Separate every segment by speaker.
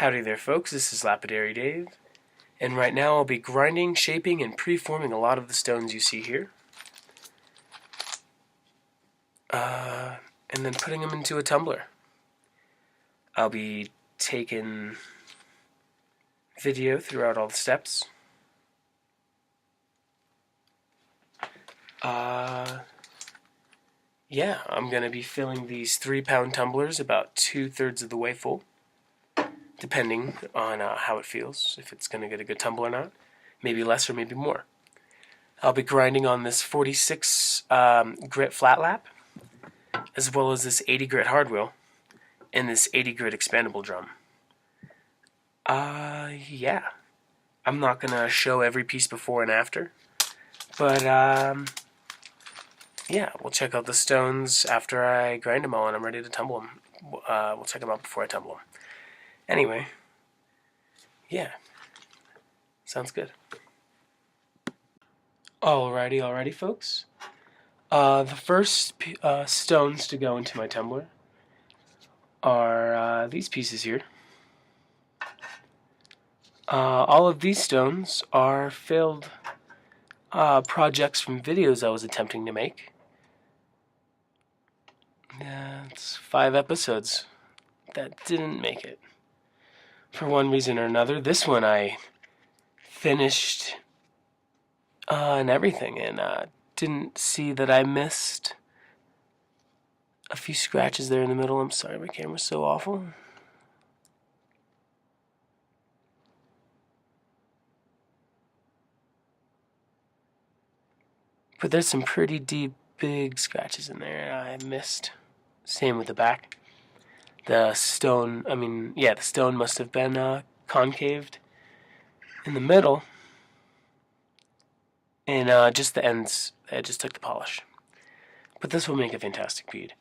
Speaker 1: Howdy there folks, this is Lapidary Dave, and right now I'll be grinding, shaping, and preforming a lot of the stones you see here. And then putting them into a tumbler. I'll be taking video throughout all the steps. Yeah, I'm going to be filling these 3-pound tumblers about 2/3 of the way full, depending on how it feels, if it's going to get a good tumble or not. Maybe less or maybe more. I'll be grinding on this 46 grit flatlap, as well as this 80 grit hard wheel, and this 80 grit expandable drum. Yeah. I'm not going to show every piece before and after, but yeah, we'll check out the stones after I grind them all and I'm ready to tumble them. We'll check them out before I tumble them. Anyway, yeah, sounds good. Alrighty, folks. The first stones to go into my tumbler are these pieces here. All of these stones are filled projects from videos I was attempting to make. Yeah, it's 5 episodes that didn't make it for one reason or another. This one I finished and everything, and didn't see that I missed a few scratches there in the middle. I'm sorry, my camera's so awful. But there's some pretty deep, big scratches in there I missed. Same with the back. The stone, the stone must have been concaved in the middle. And just the ends, I just took the polish. But this will make a fantastic bead.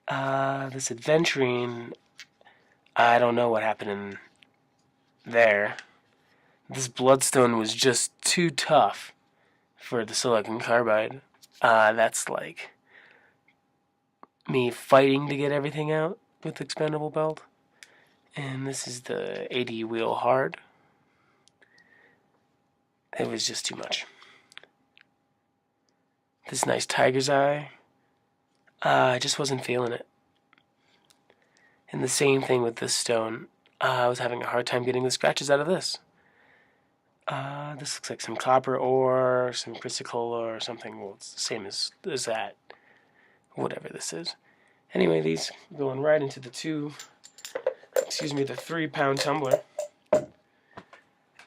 Speaker 1: This adventuring, I don't know what happened in there. This bloodstone was just too tough for the silicon carbide. That's like me fighting to get everything out with expandable belt. And this is the 80 wheel hard. It was just too much. This nice tiger's eye, I just wasn't feeling it. And the same thing with this stone. I was having a hard time getting the scratches out of this. This looks like some copper ore, some chrysocolla or something. Well, it's the same as that. Whatever this is. Anyway, these going right into the 3-pound tumbler.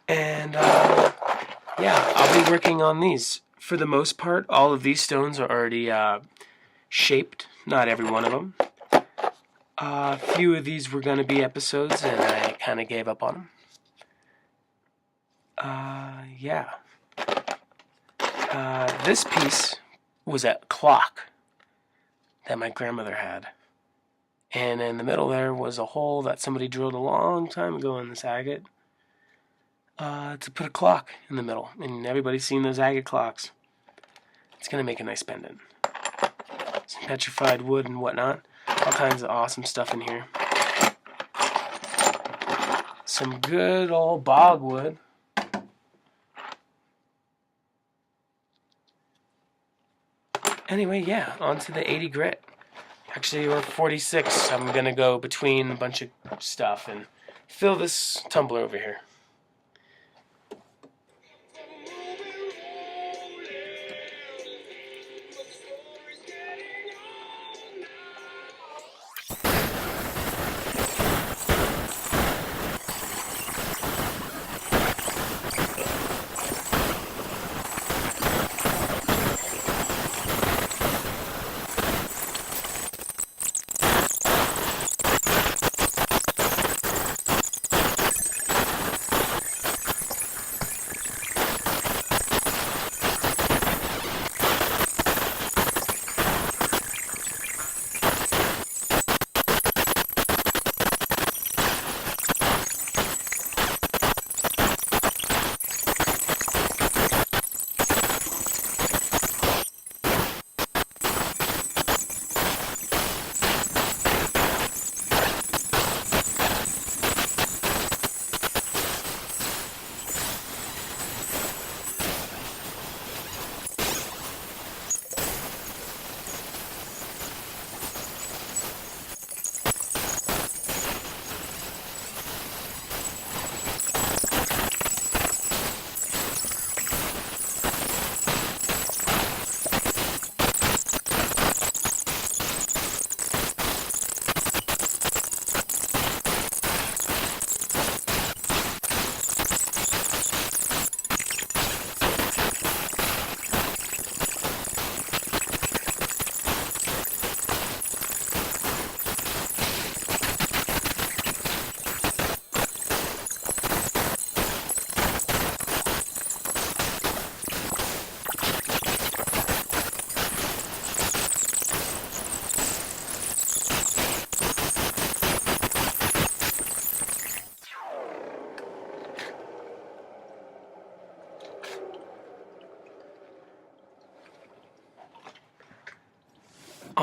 Speaker 1: And, yeah, I'll be working on these. For the most part, all of these stones are already shaped. Not every one of them. A few of these were going to be episodes, and I kind of gave up on them. Yeah. This piece was a clock that my grandmother had. And in the middle there was a hole that somebody drilled a long time ago in this agate to put a clock in the middle. And everybody's seen those agate clocks. It's going to make a nice pendant. Some petrified wood and whatnot. All kinds of awesome stuff in here. Some good old bogwood. Anyway, yeah, on to the 80 grit. Actually, we're 46. I'm going to go between a bunch of stuff and fill this tumbler over here.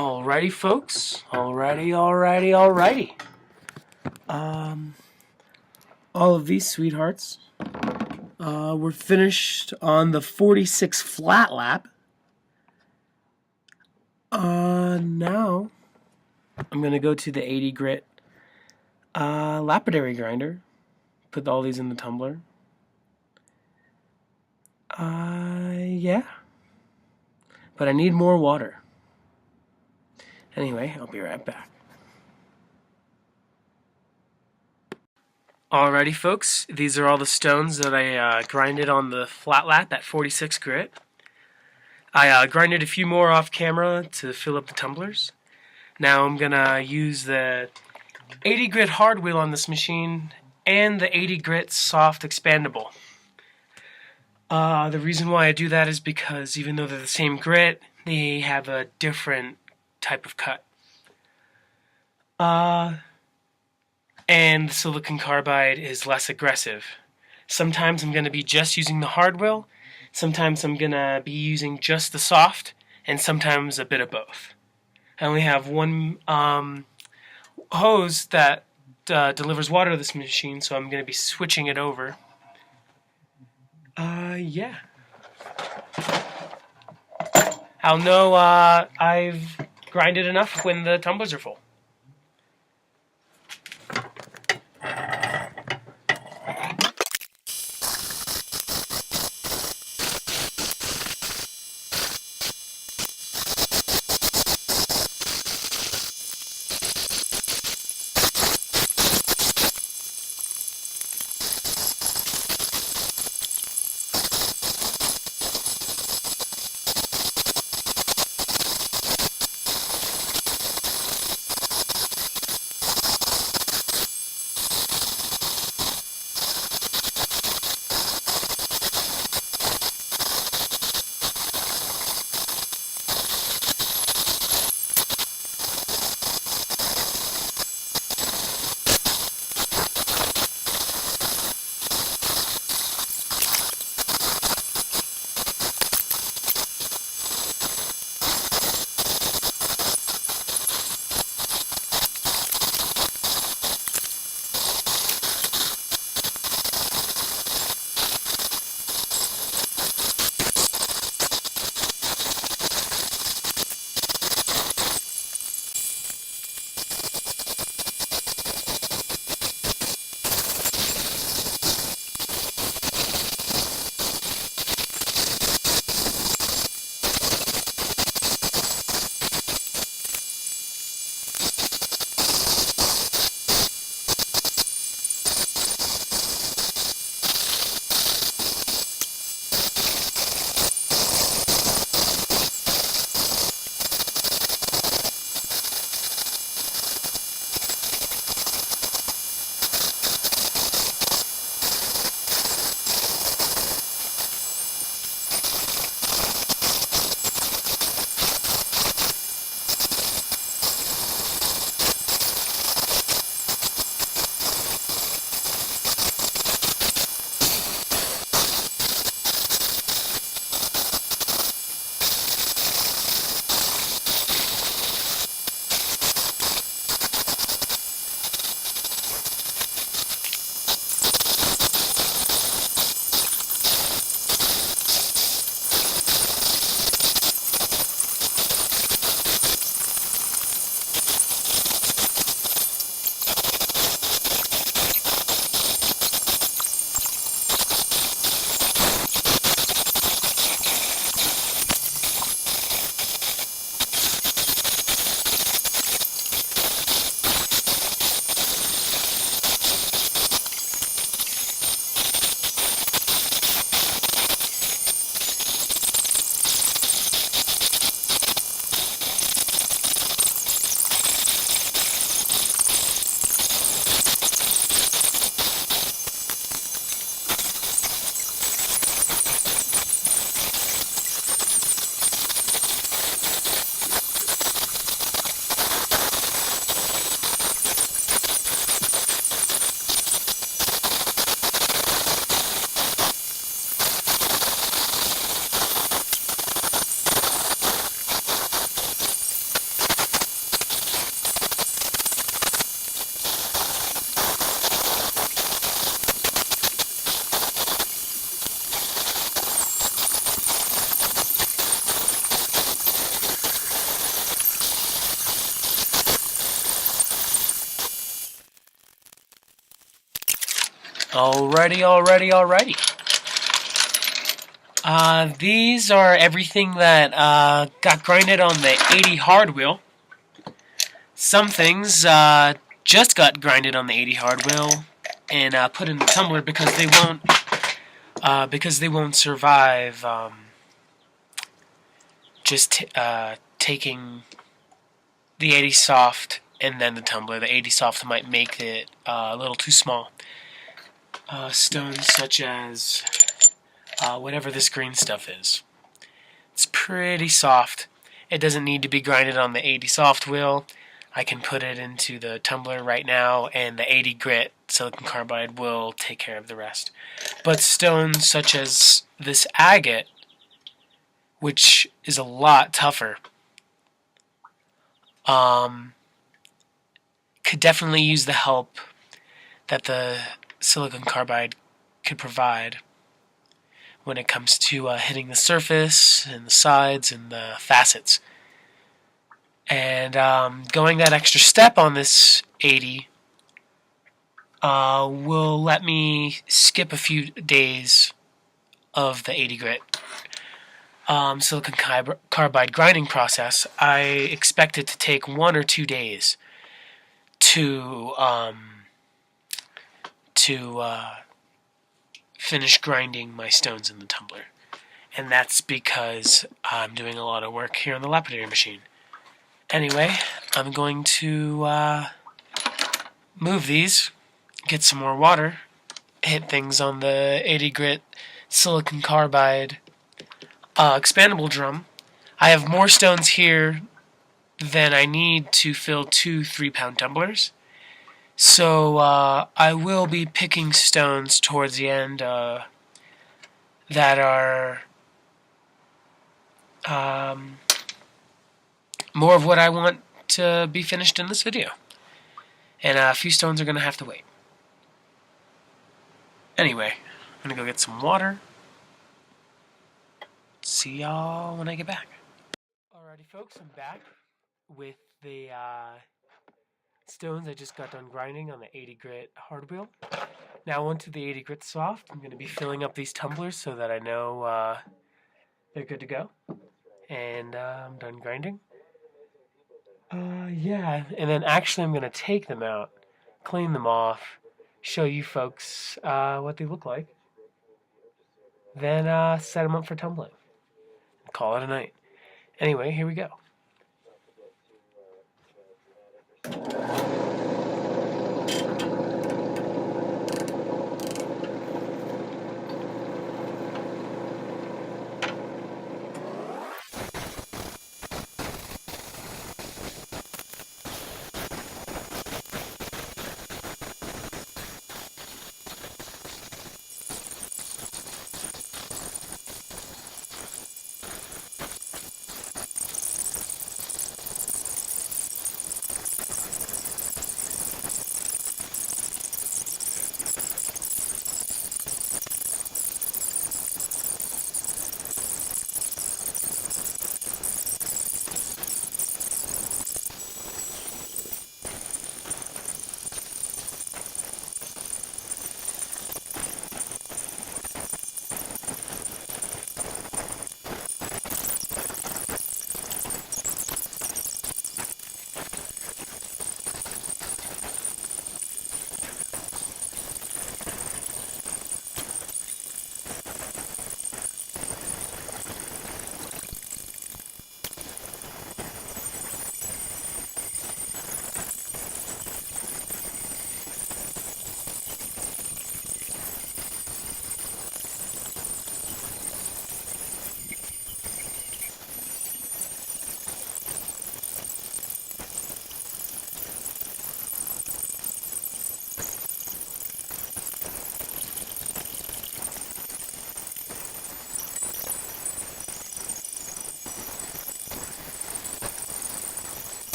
Speaker 1: Alrighty, folks. Alrighty. All of these sweethearts were finished on the 46 flatlap. Now I'm gonna go to the 80 grit lapidary grinder. Put all these in the tumbler. Yeah. But I need more water. Anyway, I'll be right back. Alrighty, folks, these are all the stones that I grinded on the flatlap at 46 grit. I grinded a few more off camera to fill up the tumblers. Now I'm gonna use the 80 grit hard wheel on this machine and the 80 grit soft expandable. The reason why I do that is because even though they're the same grit, they have a different type of cut. And the silicon carbide is less aggressive. Sometimes I'm going to be just using the hard wheel, sometimes I'm going to be using just the soft, and sometimes a bit of both. I only have one hose that delivers water to this machine, so I'm going to be switching it over. Yeah. I'll know I've grinded enough when the tumblers are full. Alrighty. These are everything that got grinded on the 80 hard wheel. Some things just got grinded on the 80 hard wheel and put in the tumbler because they won't survive just taking the 80 soft and then the tumbler. The 80 soft might make it a little too small. Stones such as whatever this green stuff is. It's pretty soft. It doesn't need to be grinded on the 80 soft wheel. I can put it into the tumbler right now, and the 80 grit silicon carbide will take care of the rest. But stones such as this agate, which is a lot tougher, could definitely use the help that the silicon carbide could provide when it comes to hitting the surface and the sides and the facets. And going that extra step on this 80 will let me skip a few days of the 80 grit silicon carbide grinding process. I expect it to take 1 or 2 days to finish grinding my stones in the tumbler. And that's because I'm doing a lot of work here on the lapidary machine. Anyway, I'm going to move these, get some more water, hit things on the 80 grit silicon carbide expandable drum. I have more stones here than I need to fill 2 3-pound tumblers. So I will be picking stones towards the end that are more of what I want to be finished in this video. And a few stones are going to have to wait. Anyway, I'm going to go get some water. See y'all when I get back. Alrighty folks, I'm back with the stones I just got done grinding on the 80 grit hard wheel. Now onto the 80 grit soft. I'm going to be filling up these tumblers so that I know they're good to go. And I'm done grinding. Yeah, and then actually I'm going to take them out, clean them off, show you folks what they look like, then set them up for tumbling. Call it a night. Anyway, here we go.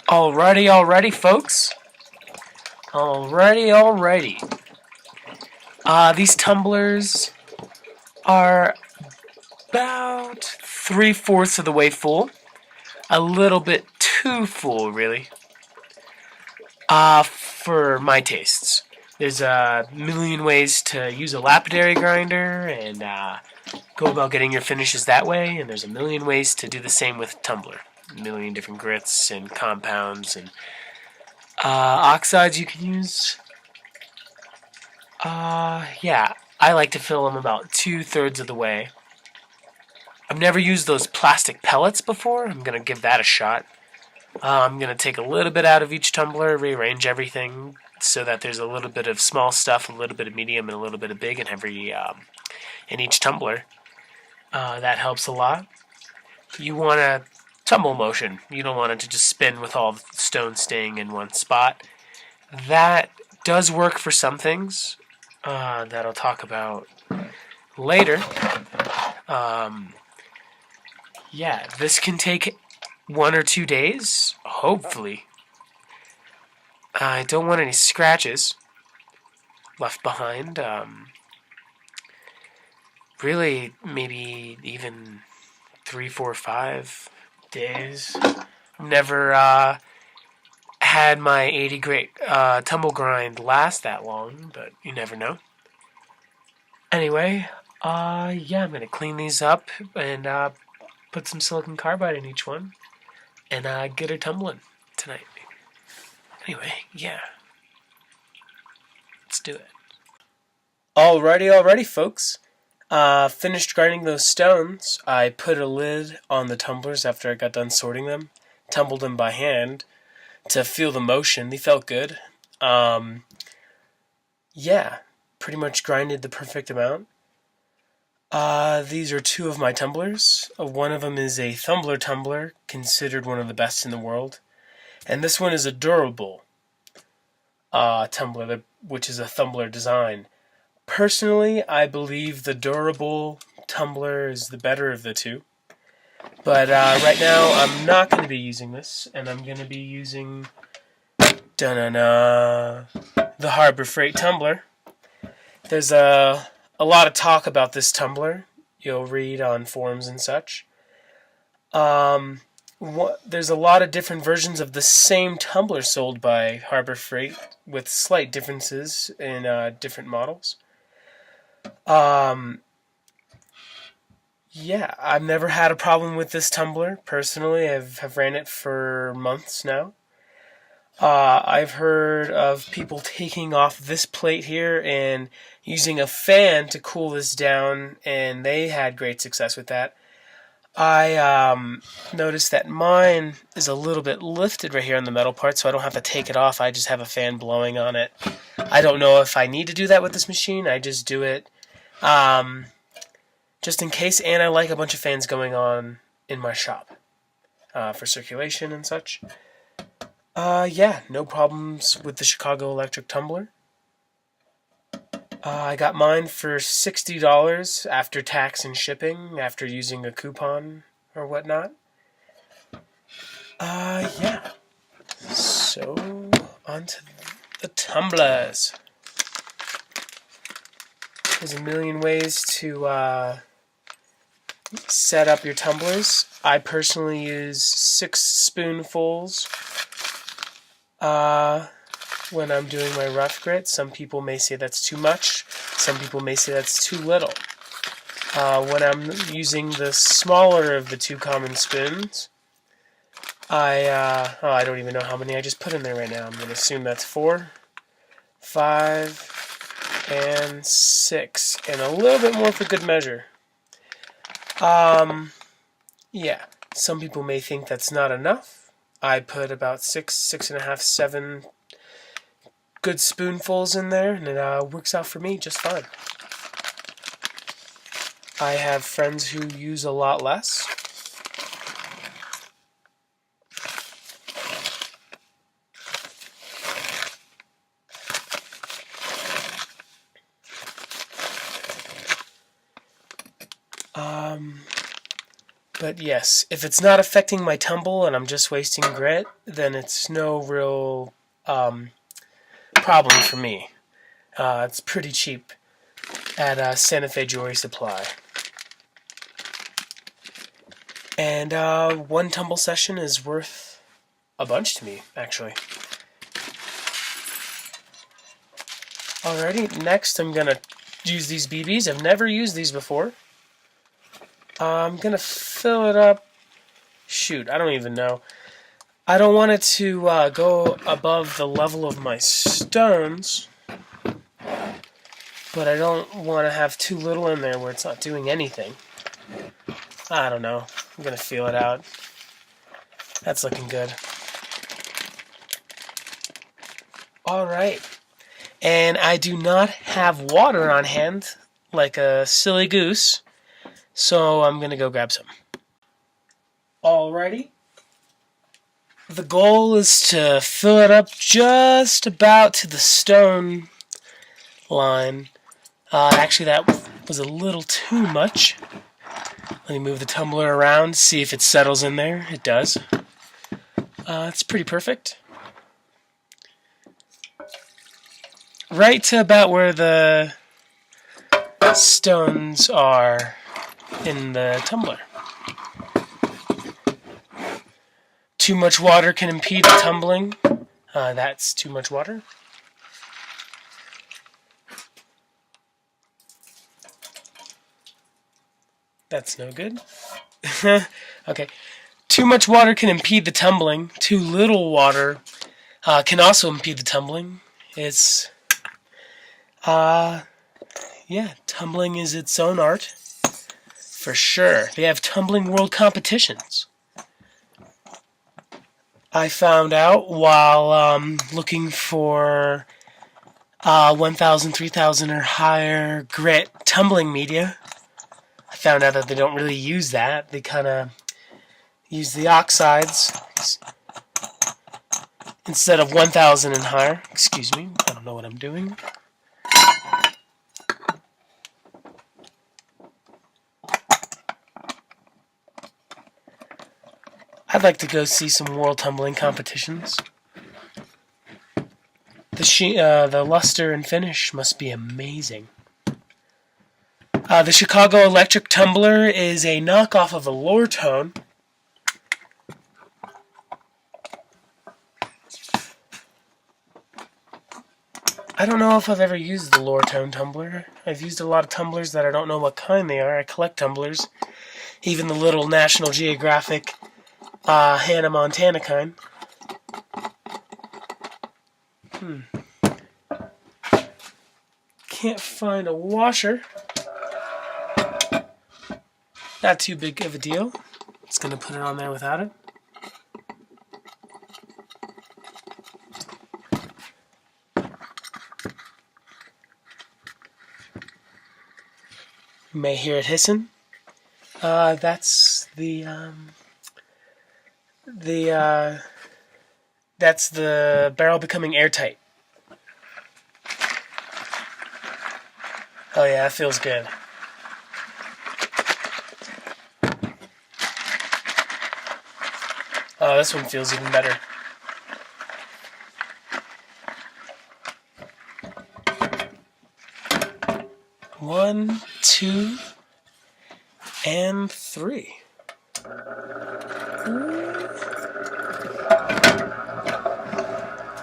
Speaker 1: Alrighty, folks. Alrighty. These tumblers are about 3/4 of the way full. A little bit too full, really. For my tastes. There's a million ways to use a lapidary grinder and go about getting your finishes that way, and there's a million ways to do the same with tumbler. A million different grits and compounds and oxides you can use. Yeah, I like to fill them about 2/3 of the way. I've never used those plastic pellets before. I'm going to give that a shot. I'm going to take a little bit out of each tumbler, rearrange everything so that there's a little bit of small stuff, a little bit of medium, and a little bit of big in each tumbler. That helps a lot. You want a tumble motion. You don't want it to just spin with all the stones staying in one spot. That does work for some things that I'll talk about later. Yeah, this can take 1 or 2 days, hopefully. I don't want any scratches left behind. Really, maybe even 3, 4, 5 days. I've never had my 80 grit tumble grind last that long, but you never know. Anyway, yeah, I'm going to clean these up and put some silicon carbide in each one and get her tumbling tonight. Anyway, yeah. Let's do it. Alrighty, folks. Finished grinding those stones. I put a lid on the tumblers after I got done sorting them. Tumbled them by hand to feel the motion. They felt good. Yeah, pretty much grinded the perfect amount. These are 2 of my tumblers. One of them is a Thumbler Tumbler, considered one of the best in the world. And this one is a DuraBULL tumbler, which is a Thumbler design. Personally, I believe the DuraBULL tumbler is the better of the 2. But right now, I'm not going to be using this, and I'm going to be using the Harbor Freight tumbler. There's a lot of talk about this tumbler. You'll read on forums and such. There's a lot of different versions of the same tumbler sold by Harbor Freight with slight differences in different models. Yeah, I've never had a problem with this tumbler. Personally, I've ran it for months now. I've heard of people taking off this plate here and using a fan to cool this down, and they had great success with that. I noticed that mine is a little bit lifted right here on the metal part, so I don't have to take it off. I just have a fan blowing on it. I don't know if I need to do that with this machine. I just do it just in case, and I like a bunch of fans going on in my shop for circulation and such. Yeah, no problems with the Chicago Electric tumbler. I got mine for $60 after tax and shipping, after using a coupon or whatnot. Yeah. So, on to the tumblers. There's a million ways to set up your tumblers. I personally use 6 spoonfuls when I'm doing my rough grit. Some people may say that's too much. Some people may say that's too little. When I'm using the smaller of the 2 common spoons, I don't even know how many I just put in there right now. I'm going to assume that's 4, 5, and 6, and a little bit more for good measure. Yeah, some people may think that's not enough. I put about 6, 6.5, 7 good spoonfuls in there, and it works out for me just fine. I have friends who use a lot less. But yes, if it's not affecting my tumble and I'm just wasting grit, then it's no real problem for me. It's pretty cheap at Santa Fe Jewelry Supply. And one tumble session is worth a bunch to me, actually. Alrighty, next I'm going to use these BBs. I've never used these before. I'm going to fill it up. Shoot, I don't even know. I don't want it to go above the level of my stones, but I don't want to have too little in there where it's not doing anything. I don't know. I'm going to feel it out. That's looking good. Alright. And I do not have water on hand like a silly goose, so I'm going to go grab some. Alrighty. The goal is to fill it up just about to the stone line. Actually, that was a little too much. Let me move the tumbler around, see if it settles in there. It does. It's pretty perfect. Right to about where the stones are in the tumbler. Too much water can impede the tumbling. That's too much water. That's no good. Okay. Too much water can impede the tumbling. Too little water can also impede the tumbling. It's yeah, tumbling is its own art, for sure. They have tumbling world competitions. I found out while looking for 1,000, 3,000 or higher grit tumbling media, I found out that they don't really use that. They kind of use the oxides instead of 1,000 and higher. Excuse me, I don't know what I'm doing. I'd like to go see some world tumbling competitions. The luster and finish must be amazing. The Chicago Electric Tumbler is a knockoff of a Loretone. I don't know if I've ever used the Loretone tumbler. I've used a lot of tumblers that I don't know what kind they are. I collect tumblers, even the little National Geographic Hannah Montana kind. Can't find a washer. Not too big of a deal. Just going to put it on there without it. You may hear it hissing. That's the barrel becoming airtight. Oh yeah, that feels good. Oh, this one feels even better. One, two, and three.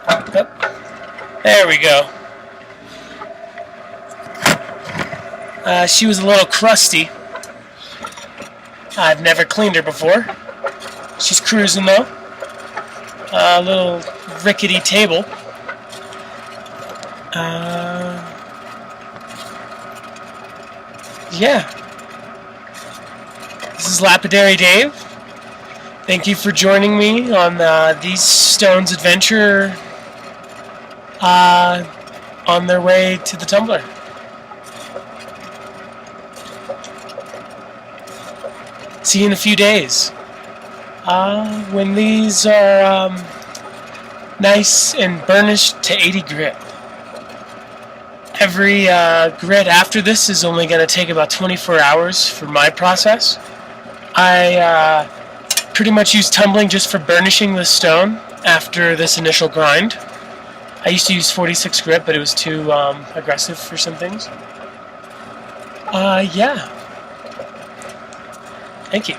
Speaker 1: Oh, there we go. She was a little crusty. I've never cleaned her before. She's cruising though. A little rickety table. Yeah. This is Lapidary Dave. Thank you for joining me on these stones adventure on their way to the tumbler. See you in a few days. When these are nice and burnished to 80 grit. Every grit after this is only going to take about 24 hours for my process. I pretty much use tumbling just for burnishing the stone after this initial grind. I used to use 46 grit, but it was too aggressive for some things. Yeah. Thank you.